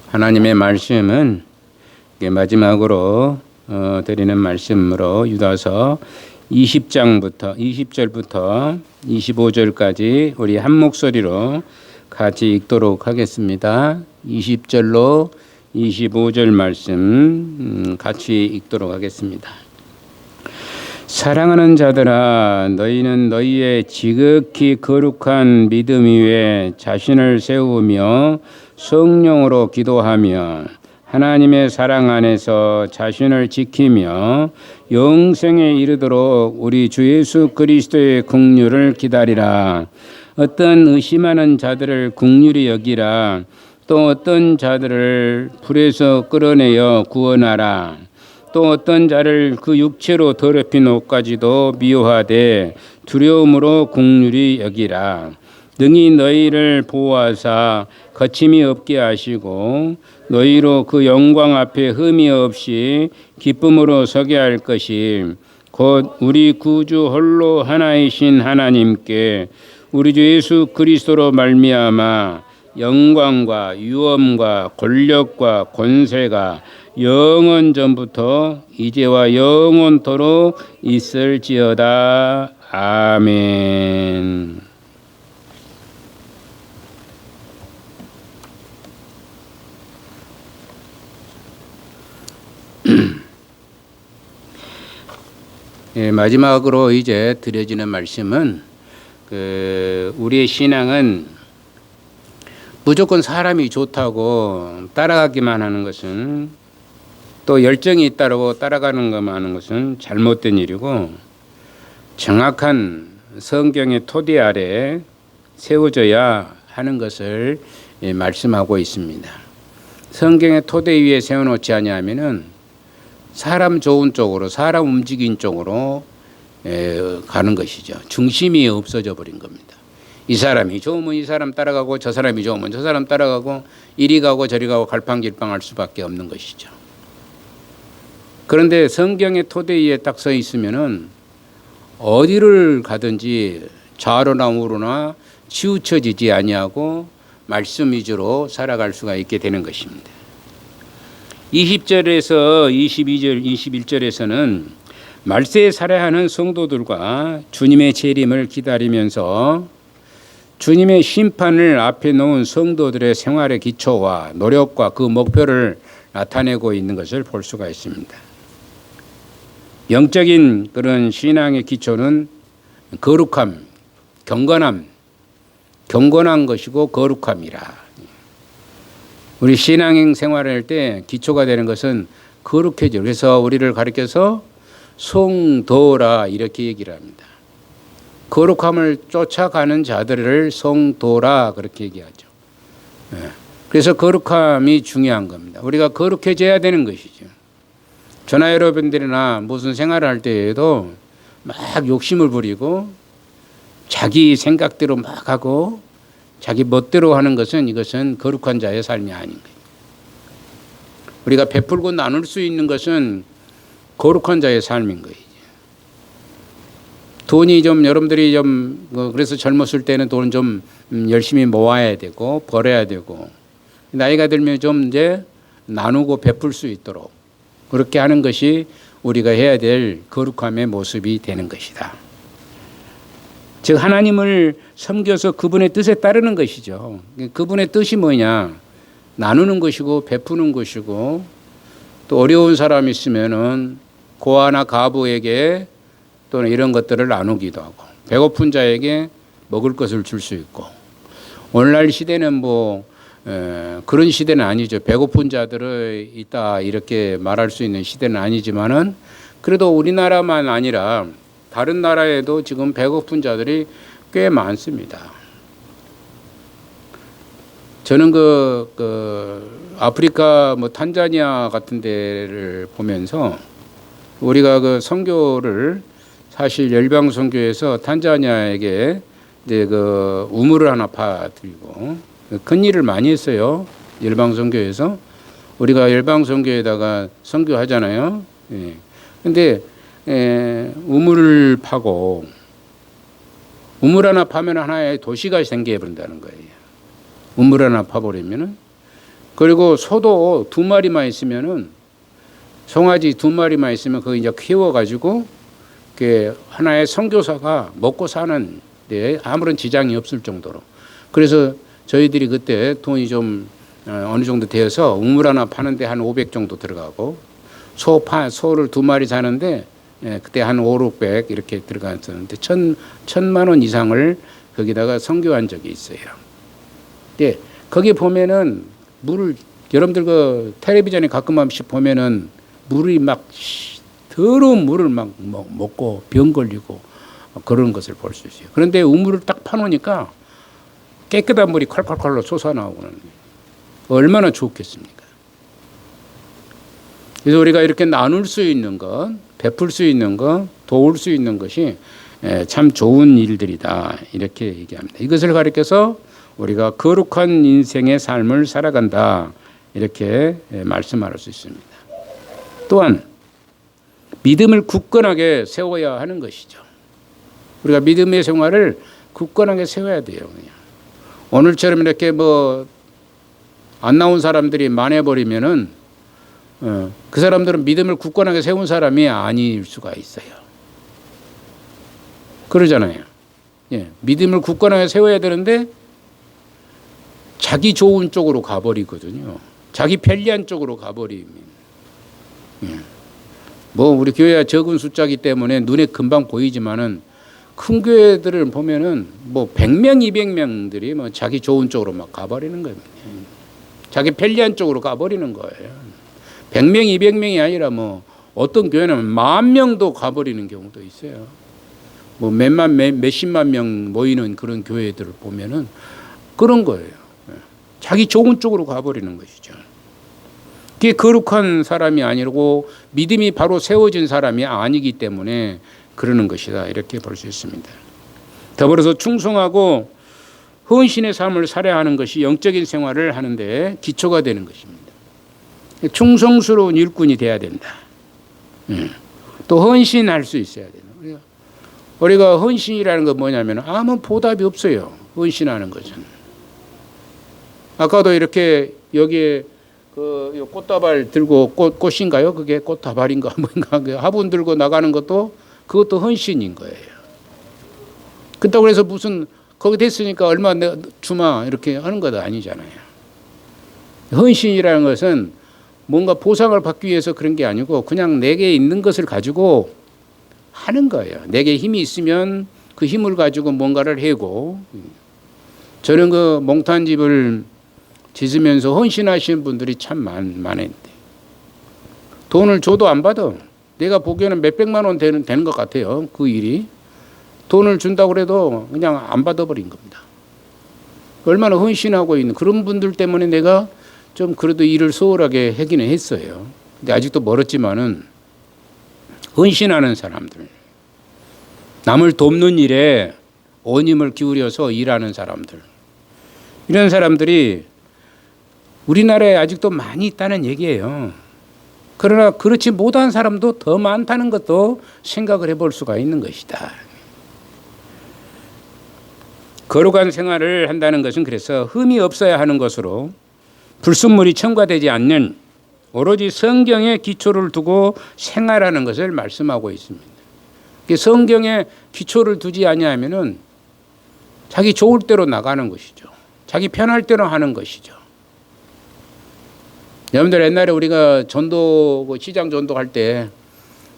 하나님의 말씀은 마지막으로 드리는 말씀으로 유다서 20절부터 25절까지 우리 한 목소리로 같이 읽도록 하겠습니다. 20절로 25절 말씀 같이 읽도록 하겠습니다. 사랑하는 자들아, 너희는 너희의 지극히 거룩한 믿음 위에 자신을 세우며 성령으로 기도하며 하나님의 사랑 안에서 자신을 지키며 영생에 이르도록 우리 주 예수 그리스도의 긍휼을 기다리라. 어떤 의심하는 자들을 긍휼히 여기라. 또 어떤 자들을 불에서 끌어내어 구원하라. 또 어떤 자를 그 육체로 더럽힌 옷까지도 미워하되 두려움으로 긍휼히 여기라. 능히 너희를 보호하사 거침이 없게 하시고 너희로 그 영광 앞에 흠이 없이 기쁨으로 서게 할 것이 곧 우리 구주 홀로 하나이신 하나님께 우리 주 예수 그리스도로 말미암아 영광과 유엄과 권력과 권세가 영원 전부터 이제와 영원토록 있을지어다. 아멘. 예, 마지막으로 이제 드려지는 말씀은 우리의 신앙은 무조건 사람이 좋다고 따라가기만 하는 것은, 또 열정이 있다고 따라가는 것만 하는 것은 잘못된 일이고, 정확한 성경의 토대 아래 세워져야 하는 것을 말씀하고 있습니다. 성경의 토대 위에 세워놓지 아니하면은 사람 좋은 쪽으로, 사람 움직인 쪽으로 가는 것이죠. 중심이 없어져 버린 겁니다. 이 사람이 좋으면 이 사람 따라가고, 저 사람이 좋으면 저 사람 따라가고, 이리 가고 저리 가고 갈팡질팡할 수밖에 없는 것이죠. 그런데 성경의 토대 위에 딱 서 있으면은 어디를 가든지 좌로나 우로나 치우쳐지지 아니하고 말씀 위주로 살아갈 수가 있게 되는 것입니다. 20절에서 22절, 21절에서는 말세에 살아야 하는 성도들과 주님의 재림을 기다리면서 주님의 심판을 앞에 놓은 성도들의 생활의 기초와 노력과 그 목표를 나타내고 있는 것을 볼 수가 있습니다. 영적인 그런 신앙의 기초는 거룩함, 경건한 것이고 거룩함이라. 우리 신앙 생활할 때 기초가 되는 것은 거룩해져. 그래서 우리를 가르쳐서 성도라 이렇게 얘기를 합니다. 거룩함을 쫓아가는 자들을 성도라 그렇게 얘기하죠. 그래서 거룩함이 중요한 겁니다. 우리가 거룩해져야 되는 것이죠. 저나 여러분들이나 무슨 생활을 할 때에도 막 욕심을 부리고 자기 생각대로 막 하고 자기 멋대로 하는 것은, 이것은 거룩한 자의 삶이 아닌 거예요. 우리가 베풀고 나눌 수 있는 것은 거룩한 자의 삶인 거예요. 돈이 좀, 여러분들이 좀 그래서 젊었을 때는 돈은 좀 열심히 모아야 되고 벌어야 되고, 나이가 들면 좀 이제 나누고 베풀 수 있도록 그렇게 하는 것이 우리가 해야 될 거룩함의 모습이 되는 것이다. 즉 하나님을 섬겨서 그분의 뜻에 따르는 것이죠. 그분의 뜻이 뭐냐? 나누는 것이고 베푸는 것이고, 또 어려운 사람이 있으면은 고아나 가부에게 또는 이런 것들을 나누기도 하고, 배고픈 자에게 먹을 것을 줄 수 있고. 오늘날 시대는 그런 시대는 아니죠. 배고픈 자들이 있다 이렇게 말할 수 있는 시대는 아니지만은, 그래도 우리나라만 아니라 다른 나라에도 지금 배고픈 자들이 꽤 많습니다. 저는 아프리카 탄자니아 같은 데를 보면서 우리가 그 선교를, 사실 열방 선교에서 탄자니아에게 이제 우물을 하나 파드리고 큰 일을 많이 했어요. 열방 선교에서 우리가 열방 선교에다가 선교하잖아요. 그런데 우물을 파고, 우물 하나 파면 하나의 도시가 생겨버린다는 거예요. 우물 하나 파버리면은. 그리고 소도 2마리만 있으면은, 송아지 2마리만 있으면 그거 이제 키워가지고 그 하나의 선교사가 먹고 사는 데 아무런 지장이 없을 정도로. 그래서 저희들이 그때 돈이 좀 어느 정도 되어서 우물 하나 파는데 한 500 정도 들어가고, 소를 2마리 사는데 그때 한 5, 600 이렇게 들어갔었는데 1,000만 원 이상을 거기다가 선교한 적이 있어요. 예, 거기 보면은 물을, 여러분들 그 텔레비전에 가끔 한 번씩 보면은 물이 막 더러운 물을 막 먹고 병 걸리고 그런 것을 볼 수 있어요. 그런데 우물을 딱 파놓으니까 깨끗한 물이 콸콸콸로 솟아나오고는 얼마나 좋겠습니까? 그래서 우리가 이렇게 나눌 수 있는 것, 베풀 수 있는 것, 도울 수 있는 것이 참 좋은 일들이다, 이렇게 얘기합니다. 이것을 가리켜서 우리가 거룩한 인생의 삶을 살아간다, 이렇게 말씀할 수 있습니다. 또한 믿음을 굳건하게 세워야 하는 것이죠. 우리가 믿음의 생활을 굳건하게 세워야 돼요. 그냥. 오늘처럼 이렇게 안 나온 사람들이 많아버리면은 그 사람들은 믿음을 굳건하게 세운 사람이 아닐 수가 있어요. 그러잖아요. 예, 믿음을 굳건하게 세워야 되는데 자기 좋은 쪽으로 가버리거든요. 자기 편리한 쪽으로 가버리면. 예. 우리 교회가 적은 숫자이기 때문에 눈에 금방 보이지만은 큰 교회들을 보면은 100명, 200명들이 자기 좋은 쪽으로 막 가버리는 거예요. 자기 편리한 쪽으로 가버리는 거예요. 100명, 200명이 아니라 어떤 교회는 10,000명도 가버리는 경우도 있어요. 몇십만 명 모이는 그런 교회들을 보면은 그런 거예요. 자기 좋은 쪽으로 가버리는 것이죠. 그게 거룩한 사람이 아니고 믿음이 바로 세워진 사람이 아니기 때문에 그러는 것이다, 이렇게 볼 수 있습니다. 더불어서 충성하고 헌신의 삶을 살아야 하는 것이 영적인 생활을 하는데 기초가 되는 것입니다. 충성스러운 일꾼이 돼야 된다. 또 헌신할 수 있어야 된다. 우리가 헌신이라는 건 뭐냐면 아무 보답이 없어요. 헌신하는 것은. 아까도 이렇게 여기에 그 꽃다발 들고 꽃인가요? 그게 꽃다발인가 뭔가 화분 들고 나가는 것도 그것도 헌신인 거예요. 그렇다고 해서 무슨 거기 됐으니까 얼마 주마 이렇게 하는 것도 아니잖아요. 헌신이라는 것은 뭔가 보상을 받기 위해서 그런 게 아니고 그냥 내게 있는 것을 가지고 하는 거예요. 내게 힘이 있으면 그 힘을 가지고 뭔가를 해고. 저는 그 몽탄집을 짓으면서 헌신하시는 분들이 참 많은데 돈을 줘도 안 받아. 내가 보기에는 몇백만 원 되는 것 같아요. 그 일이. 돈을 준다고 해도 그냥 안 받아버린 겁니다. 얼마나 헌신하고 있는 그런 분들 때문에 내가 좀 그래도 일을 소홀하게 하기는 했어요. 근데 아직도 멀었지만은 헌신하는 사람들, 남을 돕는 일에 온 힘을 기울여서 일하는 사람들, 이런 사람들이 우리나라에 아직도 많이 있다는 얘기예요. 그러나 그렇지 못한 사람도 더 많다는 것도 생각을 해볼 수가 있는 것이다. 거룩한 생활을 한다는 것은 그래서 흠이 없어야 하는 것으로 불순물이 첨가되지 않는 오로지 성경에 기초를 두고 생활하는 것을 말씀하고 있습니다. 성경에 기초를 두지 아니하면은 자기 좋을 대로 나가는 것이죠. 자기 편할 대로 하는 것이죠. 여러분들 옛날에 우리가 전도 시장 전도할 때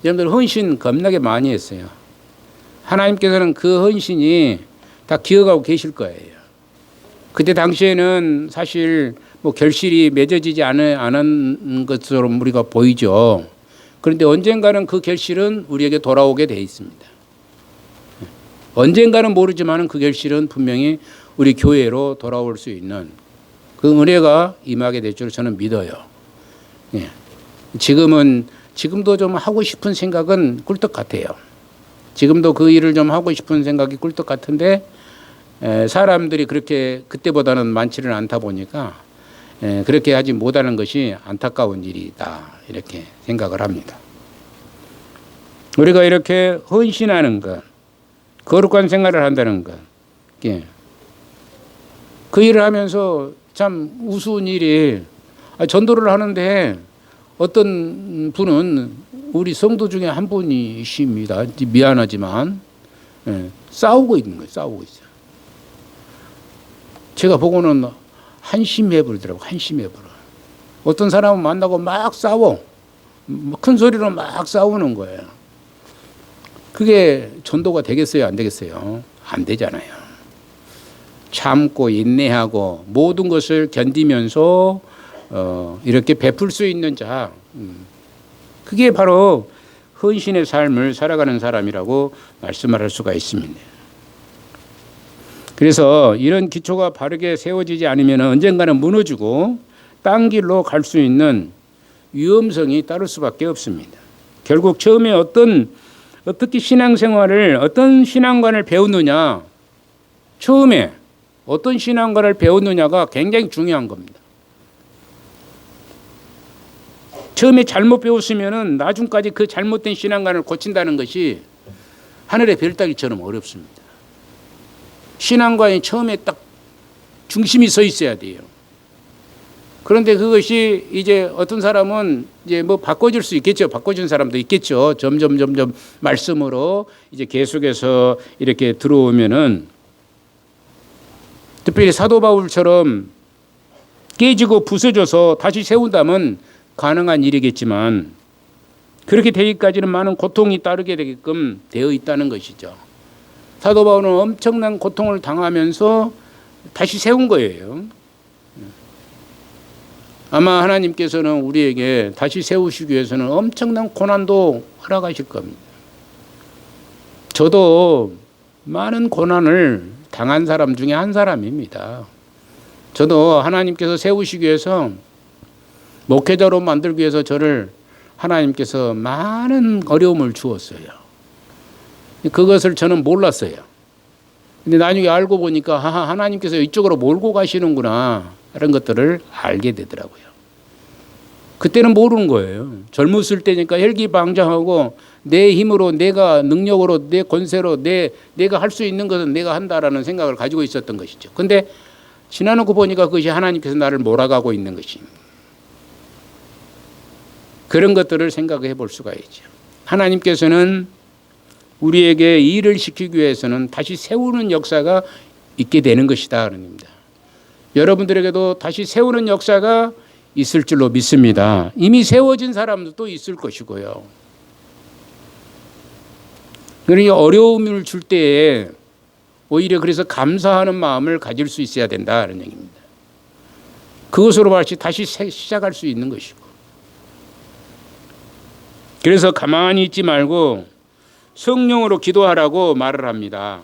여러분들 헌신 겁나게 많이 했어요. 하나님께서는 그 헌신이 다 기억하고 계실 거예요. 그때 당시에는 사실 결실이 맺어지지 않은 것처럼 우리가 보이죠. 그런데 언젠가는 그 결실은 우리에게 돌아오게 돼 있습니다. 언젠가는 모르지만 그 결실은 분명히 우리 교회로 돌아올 수 있는 그 은혜가 임하게 될 줄 저는 믿어요. 예. 지금도 좀 하고 싶은 생각은 꿀떡 같아요. 지금도 그 일을 좀 하고 싶은 생각이 꿀떡 같은데 사람들이 그렇게 그때보다는 많지는 않다 보니까 그렇게 하지 못하는 것이 안타까운 일이다, 이렇게 생각을 합니다. 우리가 이렇게 헌신하는 것, 거룩한 생활을 한다는 것, 그 일을 하면서 참 우스운 일이 전도를 하는데 어떤 분은 우리 성도 중에 한 분이십니다. 미안하지만 싸우고 있는 거예요. 싸우고 있어요. 제가 보고는 한심해 버리더라고요. 한심해 버려. 어떤 사람은 만나고 막 싸워. 큰 소리로 막 싸우는 거예요. 그게 전도가 되겠어요? 안 되겠어요? 안 되잖아요. 참고 인내하고 모든 것을 견디면서 이렇게 베풀 수 있는 자, 그게 바로 헌신의 삶을 살아가는 사람이라고 말씀을 할 수가 있습니다. 그래서 이런 기초가 바르게 세워지지 않으면 언젠가는 무너지고 딴 길로 갈 수 있는 위험성이 따를 수밖에 없습니다. 결국 처음에 어떻게 신앙생활을 어떤 신앙관을 배우느냐, 처음에 어떤 신앙관을 배우느냐가 굉장히 중요한 겁니다. 처음에 잘못 배웠으면은 나중까지 그 잘못된 신앙관을 고친다는 것이 하늘의 별 따기처럼 어렵습니다. 신앙관이 처음에 딱 중심이 서 있어야 돼요. 그런데 그것이 이제 어떤 사람은 이제 뭐 바꿔줄 수 있겠죠. 바꿔준 사람도 있겠죠. 점점 말씀으로 이제 계속해서 이렇게 들어오면은, 특별히 사도 바울처럼 깨지고 부서져서 다시 세운다면 가능한 일이겠지만, 그렇게 되기까지는 많은 고통이 따르게 되게끔 되어 있다는 것이죠. 사도 바울은 엄청난 고통을 당하면서 다시 세운 거예요. 아마 하나님께서는 우리에게 다시 세우시기 위해서는 엄청난 고난도 허락하실 겁니다. 저도 많은 고난을 당한 사람 중에 한 사람입니다. 저도 하나님께서 세우시기 위해서, 목회자로 만들기 위해서 저를 하나님께서 많은 어려움을 주었어요. 그것을 저는 몰랐어요. 근데 나중에 알고 보니까 하나님께서 이쪽으로 몰고 가시는구나, 이런 것들을 알게 되더라고요. 그때는 모르는 거예요. 젊었을 때니까 혈기방장하고 내 힘으로, 내가 능력으로, 내 권세로, 내가 할 수 있는 것은 내가 한다라는 생각을 가지고 있었던 것이죠. 근데 지나놓고 보니까 그것이 하나님께서 나를 몰아가고 있는 것입니다. 그런 것들을 생각해 볼 수가 있죠. 하나님께서는 우리에게 일을 시키기 위해서는 다시 세우는 역사가 있게 되는 것이다, 그런 겁니다. 여러분들에게도 다시 세우는 역사가 있을 줄로 믿습니다. 이미 세워진 사람도 있을 것이고요. 그러니 어려움을 줄 때에 오히려 그래서 감사하는 마음을 가질 수 있어야 된다는 얘기입니다. 그것으로 다시 시작할 수 있는 것이고. 그래서 가만히 있지 말고 성령으로 기도하라고 말을 합니다.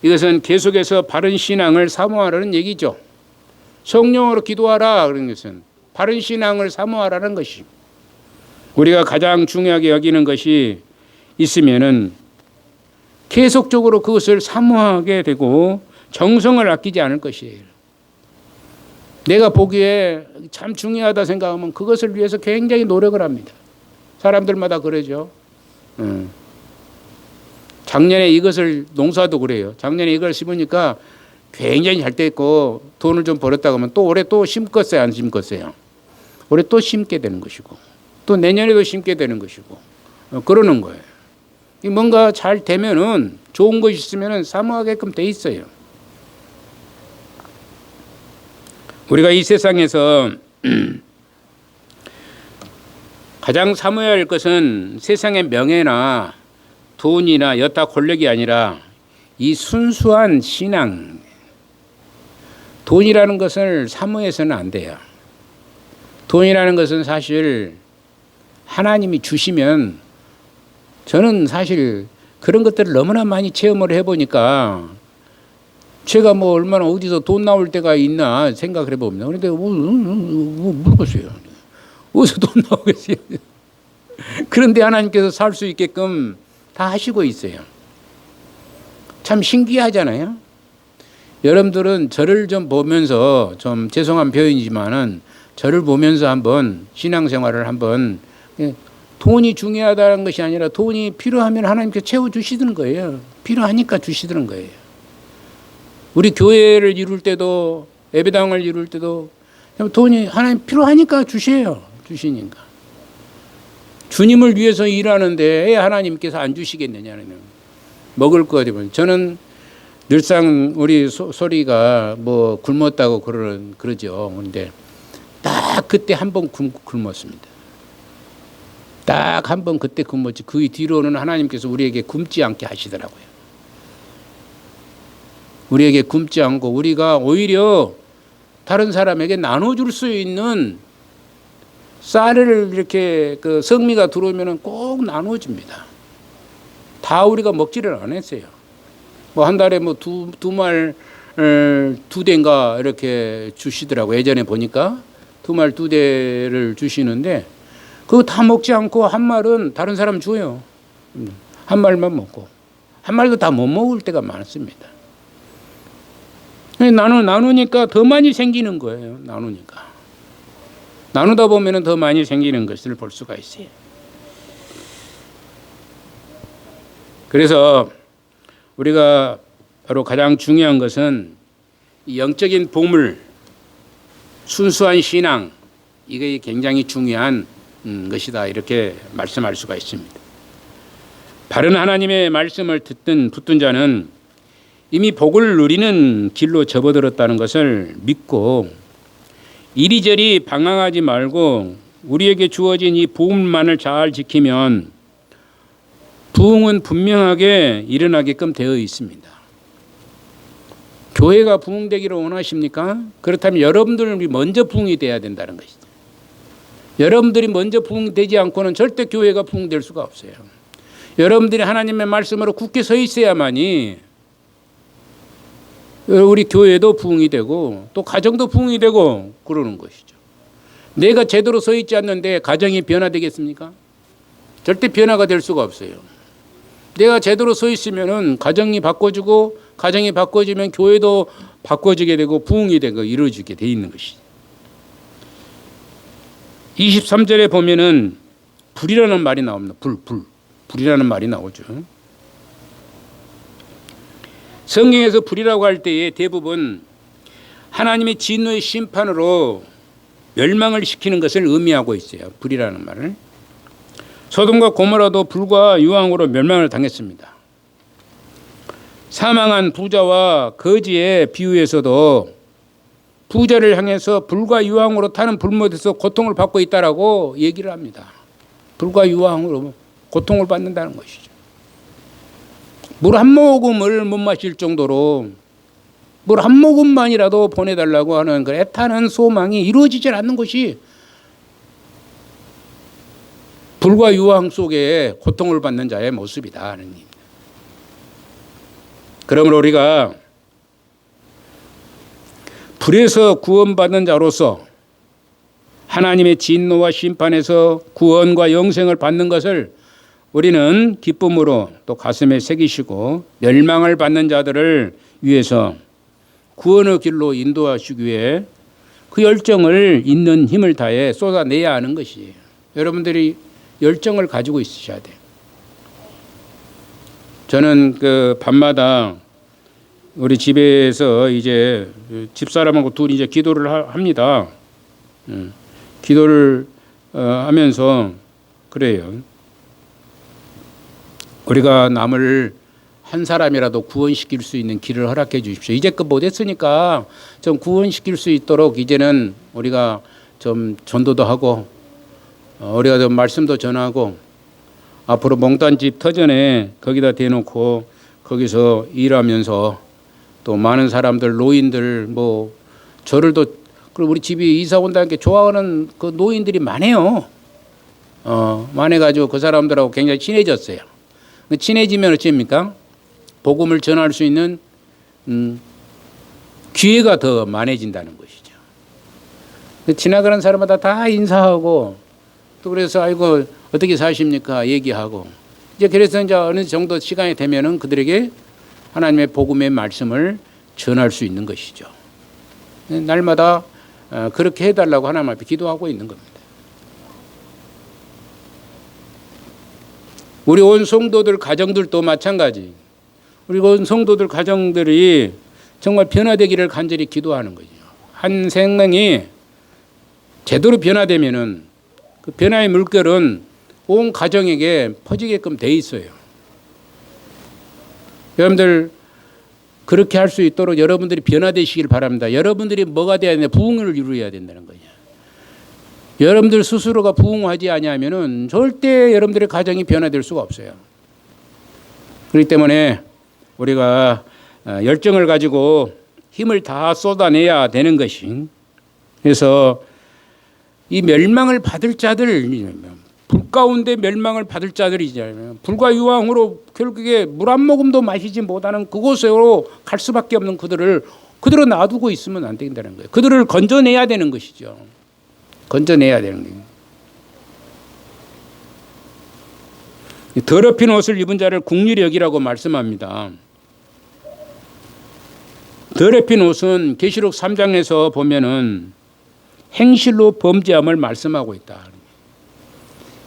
이것은 계속해서 바른 신앙을 사모하라는 얘기죠. 성령으로 기도하라, 그런 것은 바른 신앙을 사모하라는 것이, 우리가 가장 중요하게 여기는 것이 있으면은 계속적으로 그것을 사모하게 되고 정성을 아끼지 않을 것이에요. 내가 보기에 참 중요하다 생각하면 그것을 위해서 굉장히 노력을 합니다. 사람들마다 그러죠. 작년에 이것을, 농사도 그래요. 작년에 이걸 심으니까 굉장히 잘 됐고 돈을 좀 벌었다고 하면 또 올해 또 심겠어요, 안 심겠어요? 올해 또 심게 되는 것이고 또 내년에도 심게 되는 것이고 그러는 거예요. 뭔가 잘 되면은, 좋은 것이 있으면은 사모하게끔 돼 있어요. 우리가 이 세상에서 가장 사모해야 할 것은 세상의 명예나 돈이나 여타 권력이 아니라 이 순수한 신앙. 돈이라는 것을 사모해서는 안 돼요. 돈이라는 것은 사실 하나님이 주시면, 저는 사실 그런 것들을 너무나 많이 체험을 해보니까 제가 뭐 얼마나 어디서 돈 나올 때가 있나 생각을 해봅니다. 그런데 모르겠어요. 어디서 돈 나오겠어요. 그런데 하나님께서 살 수 있게끔 다 하시고 있어요. 참 신기하잖아요. 여러분들은 저를 좀 보면서, 좀 죄송한 표현이지만은 저를 보면서 한번 신앙생활을 한번, 돈이 중요하다는 것이 아니라 돈이 필요하면 하나님께서 채워주시는 거예요. 필요하니까 주시는 거예요. 우리 교회를 이룰 때도 예배당을 이룰 때도 돈이 하나님 필요하니까 주시니까. 주님을 위해서 일하는데 왜 하나님께서 안 주시겠느냐는 먹을 거 어디면 저는 늘상 우리 소리가 뭐 굶었다고 그러죠. 그런데 딱 그때 한 번 굶었습니다. 딱 한 번 그때 굶었지. 그 뒤로는 하나님께서 우리에게 굶지 않게 하시더라고요. 우리에게 굶지 않고 우리가 오히려 다른 사람에게 나눠줄 수 있는 쌀을 이렇게 그 성미가 들어오면 꼭 나눠줍니다. 다 우리가 먹지를 않았어요. 뭐 한 달에 뭐 두 대인가 이렇게 주시더라고. 예전에 보니까 두 말 두 대를 주시는데 그거 다 먹지 않고 한 말은 다른 사람 줘요. 한 말만 먹고 한 말도 다 못 먹을 때가 많습니다. 나누니까 더 많이 생기는 거예요. 나누다 보면 더 많이 생기는 것을 볼 수가 있어요. 그래서 우리가 바로 가장 중요한 것은 영적인 보물, 순수한 신앙, 이게 굉장히 중요한 것이다. 이렇게 말씀할 수가 있습니다. 바른 하나님의 말씀을 붙든 자는 이미 복을 누리는 길로 접어들었다는 것을 믿고 이리저리 방황하지 말고 우리에게 주어진 이 부흥만을 잘 지키면 부흥은 분명하게 일어나게끔 되어 있습니다. 교회가 부흥되기를 원하십니까? 그렇다면 여러분들이 먼저 부흥이 돼야 된다는 것이죠. 여러분들이 먼저 부흥되지 않고는 절대 교회가 부흥될 수가 없어요. 여러분들이 하나님의 말씀으로 굳게 서 있어야만이 우리 교회도 부흥이 되고 또 가정도 부흥이 되고 그러는 것이죠. 내가 제대로 서 있지 않는데 가정이 변화되겠습니까? 절대 변화가 될 수가 없어요. 내가 제대로 서 있으면은 가정이 바꿔지고 가정이 바꿔지면 교회도 바꿔지게 되고 부흥이 되고 이루어지게 돼 있는 것이죠. 23절에 보면은 불이라는 말이 나옵니다. 불이라는 말이 나오죠. 성경에서 불이라고 할 때에 대부분 하나님의 진노의 심판으로 멸망을 시키는 것을 의미하고 있어요. 불이라는 말을. 소돔과 고모라도 불과 유황으로 멸망을 당했습니다. 사망한 부자와 거지의 비유에서도 부자를 향해서 불과 유황으로 타는 불못에서 고통을 받고 있다라고 얘기를 합니다. 불과 유황으로 고통을 받는다는 것이죠. 물 한 모금을 못 마실 정도로 물 한 모금만이라도 보내달라고 하는 그 애타는 소망이 이루어지질 않는 것이 불과 유황 속에 고통을 받는 자의 모습이다 하는 입니다. 그러므로 우리가 불에서 구원받는 자로서 하나님의 진노와 심판에서 구원과 영생을 받는 것을 우리는 기쁨으로 또 가슴에 새기시고 멸망을 받는 자들을 위해서 구원의 길로 인도하시기 위해 그 열정을 있는 힘을 다해 쏟아내야 하는 것이에요. 여러분들이 열정을 가지고 있으셔야 돼요. 저는 그 밤마다 우리 집에서 이제 집사람하고 둘이 이제 기도를 합니다. 기도를 하면서 그래요. 우리가 남을 한 사람이라도 구원시킬 수 있는 길을 허락해 주십시오. 이제껏 못했으니까 좀 구원시킬 수 있도록 이제는 우리가 좀 전도도 하고 우리가 좀 말씀도 전하고 앞으로 몽단집 터전에 거기다 대놓고 거기서 일하면서 또 많은 사람들 노인들 뭐 저를 또 그리고 우리 집이 이사 온다는 게 좋아하는 그 노인들이 많아요. 많아가지고 그 사람들하고 굉장히 친해졌어요. 친해지면 어찌합니까? 복음을 전할 수 있는 기회가 더 많아진다는 것이죠. 지나가는 사람마다 다 인사하고 또 그래서 아이고 어떻게 사십니까 얘기하고 이제 그래서 이제 어느 정도 시간이 되면은 그들에게 하나님의 복음의 말씀을 전할 수 있는 것이죠. 날마다 그렇게 해달라고 하나님 앞에 기도하고 있는 겁니다. 우리 온 성도들 가정들도 마찬가지. 우리 온 성도들 가정들이 정말 변화되기를 간절히 기도하는 거죠. 한 생명이 제대로 변화되면은 그 변화의 물결은 온 가정에게 퍼지게끔 돼 있어요. 여러분들 그렇게 할 수 있도록 여러분들이 변화되시길 바랍니다. 여러분들이 뭐가 돼야 되냐? 부흥을 이루어야 된다는 거냐. 여러분들 스스로가 부흥하지 아니하면은 절대 여러분들의 가정이 변화될 수가 없어요. 그렇기 때문에 우리가 열정을 가지고 힘을 다 쏟아내야 되는 것이, 그래서 이 멸망을 받을 자들, 불 가운데 멸망을 받을 자들이잖아요. 불과 유황으로 결국에 물 한 모금도 마시지 못하는 그곳으로 갈 수밖에 없는 그들을 그대로 놔두고 있으면 안 된다는 거예요. 그들을 건져내야 되는 것이죠. 건져내야 되는 거예요. 더럽힌 옷을 입은 자를 긍휼히 여기라고 말씀합니다. 더럽힌 옷은 계시록 3장에서 보면은 행실로 범죄함을 말씀하고 있다.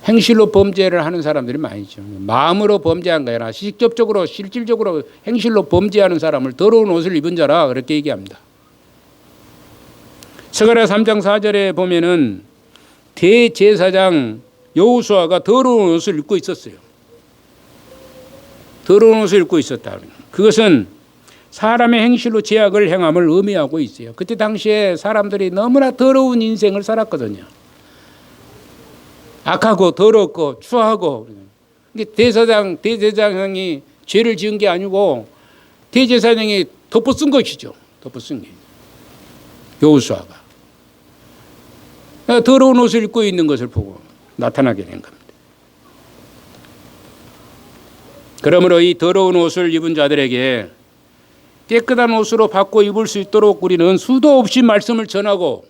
행실로 범죄를 하는 사람들이 많이 있죠. 마음으로 범죄한 게 아니라 직접적으로 실질적으로 행실로 범죄하는 사람을 더러운 옷을 입은 자라 그렇게 얘기합니다. 스가랴 3장 4절에 보면은 대제사장 여호수아가 더러운 옷을 입고 있었어요. 더러운 옷을 입고 있었다. 그것은 사람의 행실로 죄악을 행함을 의미하고 있어요. 그때 당시에 사람들이 너무나 더러운 인생을 살았거든요. 악하고 더럽고 추하고. 대제사장이 죄를 지은 게 아니고 대제사장이 덮어쓴 것이죠. 덮어쓴 게. 여호수아가 더러운 옷을 입고 있는 것을 보고 나타나게 된 겁니다. 그러므로 이 더러운 옷을 입은 자들에게 깨끗한 옷으로 바꿔 입을 수 있도록 우리는 수도 없이 말씀을 전하고,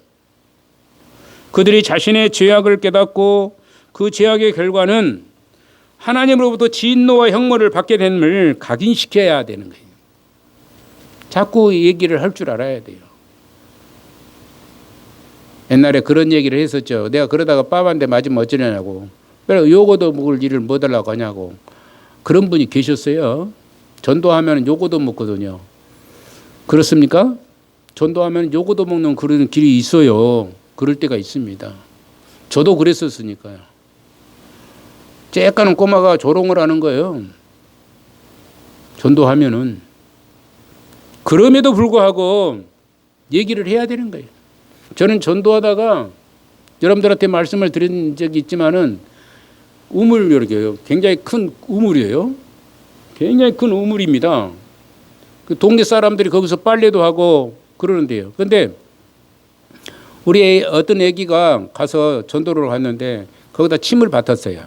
그들이 자신의 죄악을 깨닫고 그 죄악의 결과는 하나님으로부터 진노와 형벌을 받게 됨을 각인시켜야 되는 거예요. 자꾸 얘기를 할 줄 알아야 돼요. 옛날에 그런 얘기를 했었죠. 내가 그러다가 밥 한 대 맞으면 어쩌냐고. 그래서 요거도 먹을 일을 뭐 달라고 하냐고. 그런 분이 계셨어요. 전도하면 요거도 먹거든요. 그렇습니까? 전도하면 요거도 먹는 그런 길이 있어요. 그럴 때가 있습니다. 저도 그랬었으니까요. 쬐까는 꼬마가 조롱을 하는 거예요. 전도하면은. 그럼에도 불구하고 얘기를 해야 되는 거예요. 저는 전도하다가 여러분들한테 말씀을 드린 적이 있지만은 우물, 이렇게 굉장히 큰 우물이에요. 굉장히 큰 우물입니다. 그 동네 사람들이 거기서 빨래도 하고 그러는데요. 그런데 우리 어떤 애기가 가서 전도를 갔는데 거기다 침을 뱉었어요.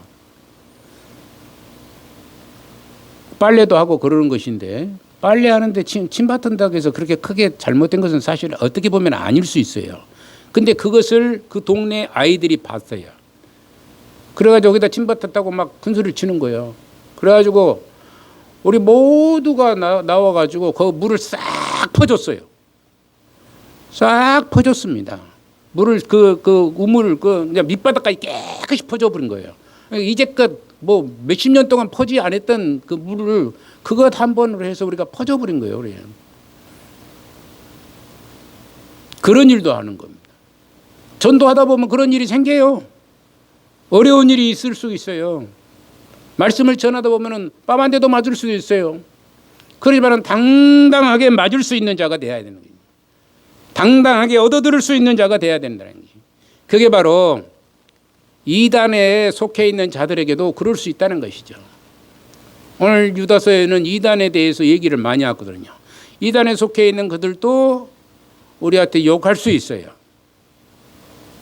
빨래도 하고 그러는 것인데, 빨래하는데 침 뱉은다고 해서 그렇게 크게 잘못된 것은 사실 어떻게 보면 아닐 수 있어요. 근데 그것을 그 동네 아이들이 봤어요. 그래가지고 여기다 침 뱉었다고 막 큰소리를 치는 거예요. 그래가지고 우리 모두가 나와가지고 그 물을 싹 퍼줬어요. 싹 퍼줬습니다. 물을 그 우물을 그냥 밑바닥까지 깨끗이 퍼줘버린 거예요. 이제껏 뭐 몇십 년 동안 퍼지 안 했던 그 물을 그것 한 번으로 해서 우리가 퍼줘버린 거예요. 우리. 그런 일도 하는 겁니다. 전도하다 보면 그런 일이 생겨요. 어려운 일이 있을 수 있어요. 말씀을 전하다 보면은 뺨 한 대도 맞을 수도 있어요. 그러지만 당당하게 맞을 수 있는 자가 돼야 되는 거예요. 당당하게 얻어들을 수 있는 자가 돼야 된다는 거예요. 그게 바로 이단에 속해 있는 자들에게도 그럴 수 있다는 것이죠. 오늘 유다서에는 이단에 대해서 얘기를 많이 하거든요. 이단에 속해 있는 그들도 우리한테 욕할 수 있어요.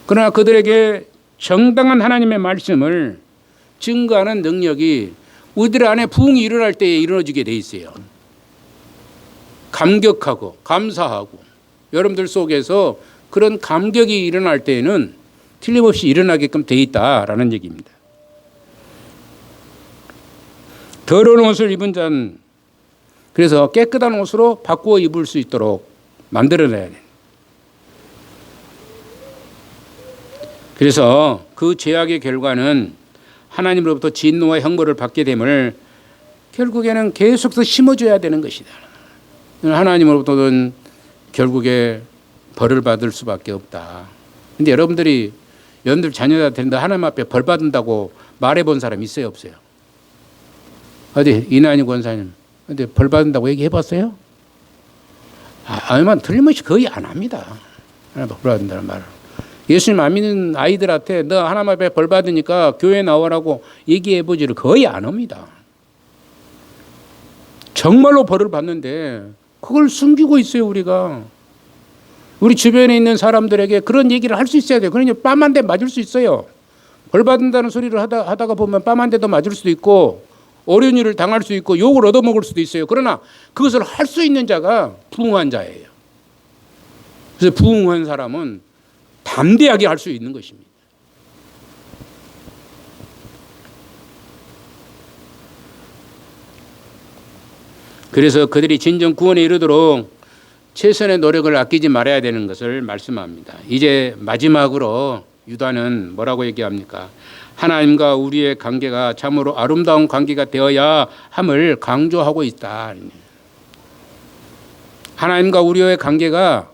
그러나 그들에게 정당한 하나님의 말씀을 증거하는 능력이 우리들 안에 부흥이 일어날 때에 이루어지게 돼 있어요. 감격하고 감사하고 여러분들 속에서 그런 감격이 일어날 때에는 틀림없이 일어나게끔 돼 있다라는 얘기입니다. 더러운 옷을 입은 자는 그래서 깨끗한 옷으로 바꾸어 입을 수 있도록 만들어내야 돼요. 그래서 그 죄악의 결과는 하나님으로부터 진노와 형벌을 받게 됨을 결국에는 계속해서 심어줘야 되는 것이다. 하나님으로부터는 결국에 벌을 받을 수밖에 없다. 근데 여러분들 자녀들한테 하나님 앞에 벌 받는다고 말해본 사람 있어요, 없어요? 어디 이난희 권사님, 근데 벌 받는다고 얘기해봤어요? 아니면 틀림없이 거의 안 합니다. 하나님 벌 받는다는 말을. 예수님 안 믿는 아이들한테 너 하나님 앞에 벌 받으니까 교회 나오라고 얘기해보지를 거의 안 합니다. 정말로 벌을 받는데 그걸 숨기고 있어요, 우리가. 우리 주변에 있는 사람들에게 그런 얘기를 할 수 있어야 돼요. 그러니 뺨 한 대 맞을 수 있어요. 벌 받는다는 소리를 하다가 보면 뺨 한 대도 맞을 수도 있고 어려운 일을 당할 수 있고 욕을 얻어먹을 수도 있어요. 그러나 그것을 할 수 있는 자가 부흥한 자예요. 그래서 부흥한 사람은 담대하게 할 수 있는 것입니다. 그래서 그들이 진정 구원에 이르도록 최선의 노력을 아끼지 말아야 되는 것을 말씀합니다. 이제 마지막으로 유다는 뭐라고 얘기합니까? 하나님과 우리의 관계가 참으로 아름다운 관계가 되어야 함을 강조하고 있다. 하나님과 우리의 관계가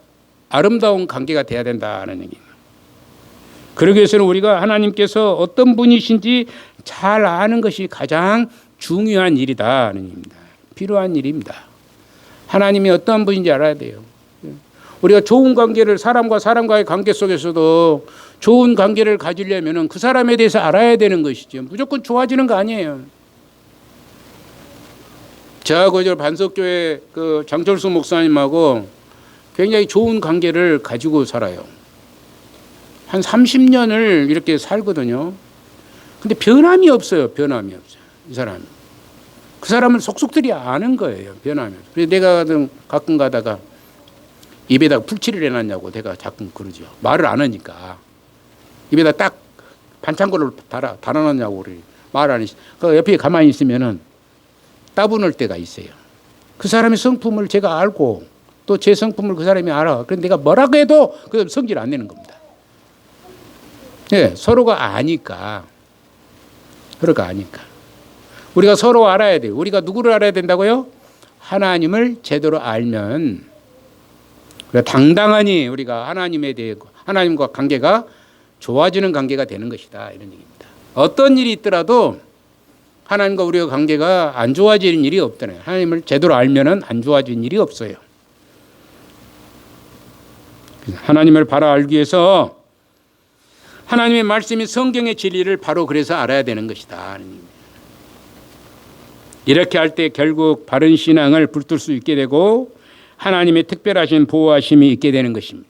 아름다운 관계가 되어야 된다는 얘기입니다. 그러기 위해서는 우리가 하나님께서 어떤 분이신지 잘 아는 것이 가장 중요한 일이다는 얘기입니다. 필요한 일입니다. 하나님이 어떤 분인지 알아야 돼요. 우리가 좋은 관계를 사람과 사람과의 관계 속에서도 좋은 관계를 가지려면 그 사람에 대해서 알아야 되는 것이죠. 무조건 좋아지는 거 아니에요. 저하고 저 반석교회 그 장철수 목사님하고 굉장히 좋은 관계를 가지고 살아요. 한 30년을 이렇게 살거든요. 근데 변함이 없어요. 변함이 없어요. 이 사람이. 그 사람을 속속들이 아는 거예요. 변함이 없어요. 그래서 내가 가끔 가다가 입에다 풀칠을 해놨냐고 내가 자꾸 그러죠. 말을 안 하니까. 입에다 딱 반창고를 달아놨냐고 그래. 말을 안 했어요. 그 옆에 가만히 있으면은 따분할 때가 있어요. 그 사람의 성품을 제가 알고 또 제 성품을 그 사람이 알아. 그런데 내가 뭐라고 해도 그 성질 안 내는 겁니다. 네, 서로가 아니까. 서로가 아니까. 우리가 서로 알아야 돼요. 우리가 누구를 알아야 된다고요? 하나님을 제대로 알면 당당하니 우리가 하나님에 대해 하나님과 관계가 좋아지는 관계가 되는 것이다. 이런 얘기입니다. 어떤 일이 있더라도 하나님과 우리의 관계가 안 좋아지는 일이 없잖아요. 하나님을 제대로 알면은 안 좋아지는 일이 없어요. 하나님을 바로 알기 위해서 하나님의 말씀이 성경의 진리를 바로 그래서 알아야 되는 것이다. 이렇게 할 때 결국 바른 신앙을 붙들 수 있게 되고 하나님의 특별하신 보호하심이 있게 되는 것입니다.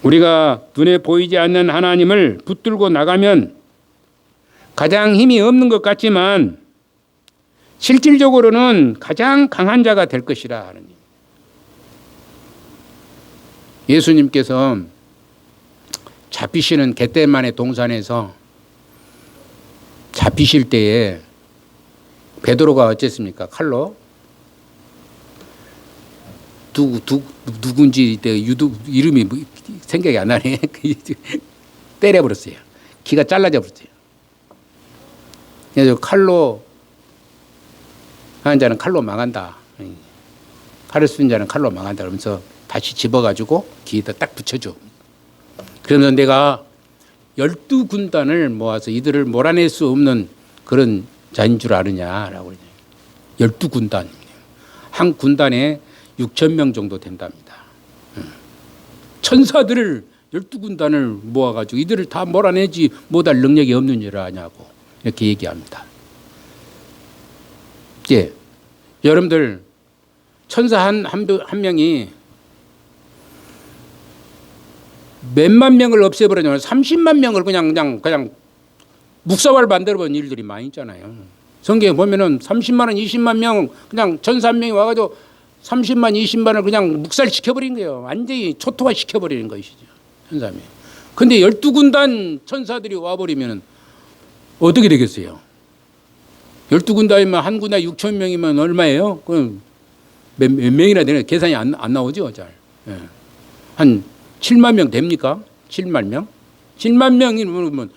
우리가 눈에 보이지 않는 하나님을 붙들고 나가면 가장 힘이 없는 것 같지만 실질적으로는 가장 강한 자가 될 것이라 하는 예수님께서 잡히시는 겟세마네 동산에서 잡히실 때에 베드로가 어쨌습니까? 칼로 누군지 이름이 생각이 안 나네. 때려버렸어요. 기가 잘라져 버렸어요. 그래서 칼로 하는 자는 칼로 망한다. 칼을 쓰는 자는 칼로 망한다. 그러면서 다시 집어가지고 귀에다 딱 붙여줘. 그러면서 내가 12군단을 모아서 이들을 몰아낼 수 없는 그런 자인 줄 아느냐라고 그러죠. 12군단. 한 군단에 6,000명 정도 된답니다. 천사들을 12군단을 모아가지고 이들을 다 몰아내지 못할 능력이 없는 줄 아냐고 이렇게 얘기합니다. 예, 여러분들 천사 한 명이 몇만 명을 없애버리냐면 30만 명을 그냥 묵사발 만들어본 일들이 많이 있잖아요. 성경에 보면은 30만 원, 20만 명 그냥 천사 한 명이 와가지고 30만, 20만을 그냥 묵살시켜버린 거예요. 완전히 초토화 시켜버리는 것이죠. 천사면. 근데 12군단 천사들이 와버리면 어떻게 되겠어요? 12군단이면 한 군단에 6천 명이면 얼마예요? 그럼 몇 명이나 되나 계산이 안 나오죠. 잘. 예. 한 7만 명 됩니까? 7만 명? 7만 명이면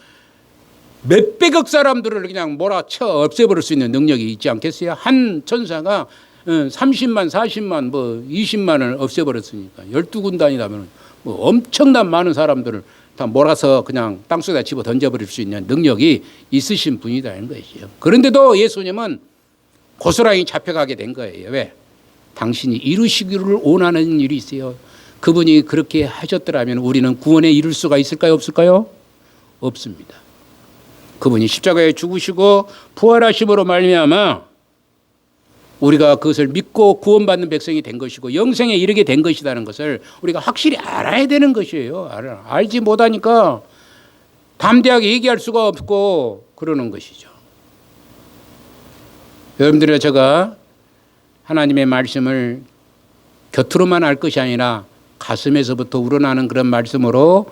몇백억 사람들을 그냥 몰아쳐 없애버릴 수 있는 능력이 있지 않겠어요? 한 천사가 30만, 40만, 뭐 20만을 없애버렸으니까 12군단이라면 뭐 엄청난 많은 사람들을 다 몰아서 그냥 땅속에다 집어 던져버릴 수 있는 능력이 있으신 분이라는 것이죠. 그런데도 예수님은 고스란히 잡혀가게 된 거예요. 왜? 당신이 이루시기를 원하는 일이 있어요. 그분이 그렇게 하셨더라면 우리는 구원에 이룰 수가 있을까요? 없을까요? 없습니다. 그분이 십자가에 죽으시고 부활하심으로 말미암아 우리가 그것을 믿고 구원받는 백성이 된 것이고 영생에 이르게 된 것이라는 것을 우리가 확실히 알아야 되는 것이에요. 알지 못하니까 담대하게 얘기할 수가 없고 그러는 것이죠. 여러분들과 제가 하나님의 말씀을 곁으로만 알 것이 아니라 가슴에서부터 우러나는 그런 말씀으로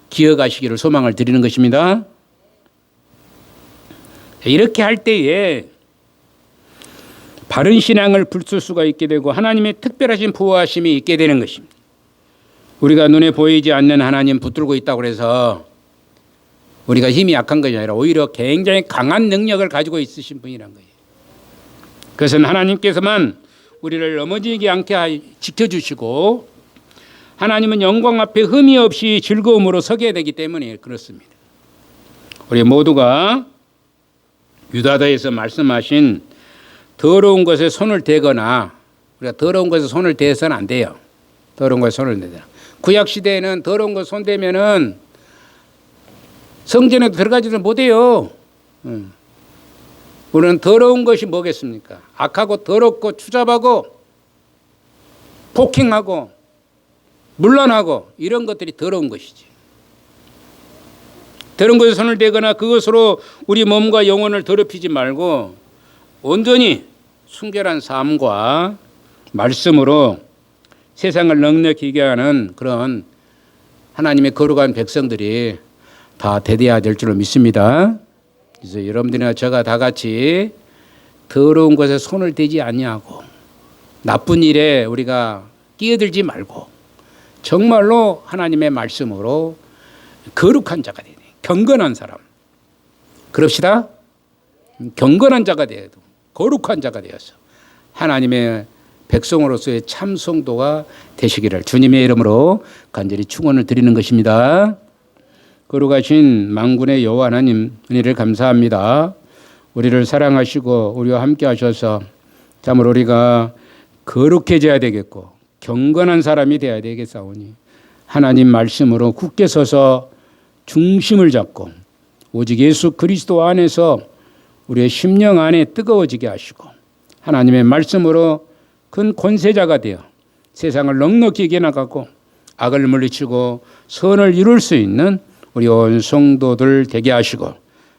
기억하시기를 소망을 드리는 것입니다. 이렇게 할 때에 바른 신앙을 붙을 수가 있게 되고 하나님의 특별하신 보호하심이 있게 되는 것입니다. 우리가 눈에 보이지 않는 하나님 붙들고 있다고 해서 우리가 힘이 약한 것이 아니라 오히려 굉장히 강한 능력을 가지고 있으신 분이란 거예요. 그것은 하나님께서만 우리를 넘어지지 않게 지켜주시고 하나님은 영광 앞에 흠이 없이 즐거움으로 서게 되기 때문에 그렇습니다. 우리 모두가 유다서에서 말씀하신 더러운 것에 손을 대거나 우리가 더러운 것에 손을 대서는 안 돼요. 더러운 것에 손을 대자. 구약 시대에는 더러운 것에 손 대면은 성전에 들어가지도 못해요. 우리는 더러운 것이 뭐겠습니까? 악하고 더럽고 추잡하고 폭행하고 문란하고 이런 것들이 더러운 것이지. 더러운 것에 손을 대거나 그것으로 우리 몸과 영혼을 더럽히지 말고 온전히 순결한 삶과 말씀으로 세상을 넉넉히 이기게 하는 그런 하나님의 거룩한 백성들이 다 되어야 될 줄로 믿습니다. 그래서 여러분들이나 저가 다 같이 더러운 것에 손을 대지 아니하고 나쁜 일에 우리가 끼어들지 말고 정말로 하나님의 말씀으로 거룩한 자가 되네. 경건한 사람. 그럽시다. 경건한 자가 되어도 거룩한 자가 되어서 하나님의 백성으로서의 참 성도가 되시기를 주님의 이름으로 간절히 축원을 드리는 것입니다. 거룩하신 만군의 여호와 하나님 은혜를 감사합니다. 우리를 사랑하시고 우리와 함께 하셔서 참으로 우리가 거룩해져야 되겠고 경건한 사람이 되어야 되겠사오니 하나님 말씀으로 굳게 서서 중심을 잡고 오직 예수 그리스도 안에서 우리의 심령 안에 뜨거워지게 하시고 하나님의 말씀으로 큰 권세자가 되어 세상을 넉넉히 이겨나가고 악을 물리치고 선을 이룰 수 있는 우리 온 성도들 되게 하시고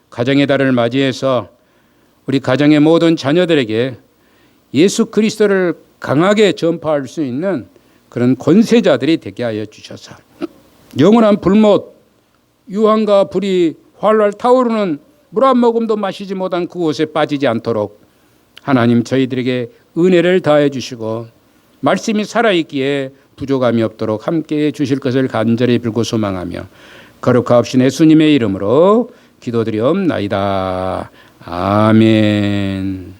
가정의 달을 맞이해서 우리 가정의 모든 자녀들에게 예수 그리스도를 강하게 전파할 수 있는 그런 권세자들이 되게 하여 주셔서 영원한 불못 유황과 불이 활활 타오르는 물 한 모금도 마시지 못한 그곳에 빠지지 않도록 하나님 저희들에게 은혜를 다해 주시고 말씀이 살아있기에 부족함이 없도록 함께해 주실 것을 간절히 빌고 소망하며 거룩하옵신 예수님의 이름으로 기도드리옵나이다. 아멘.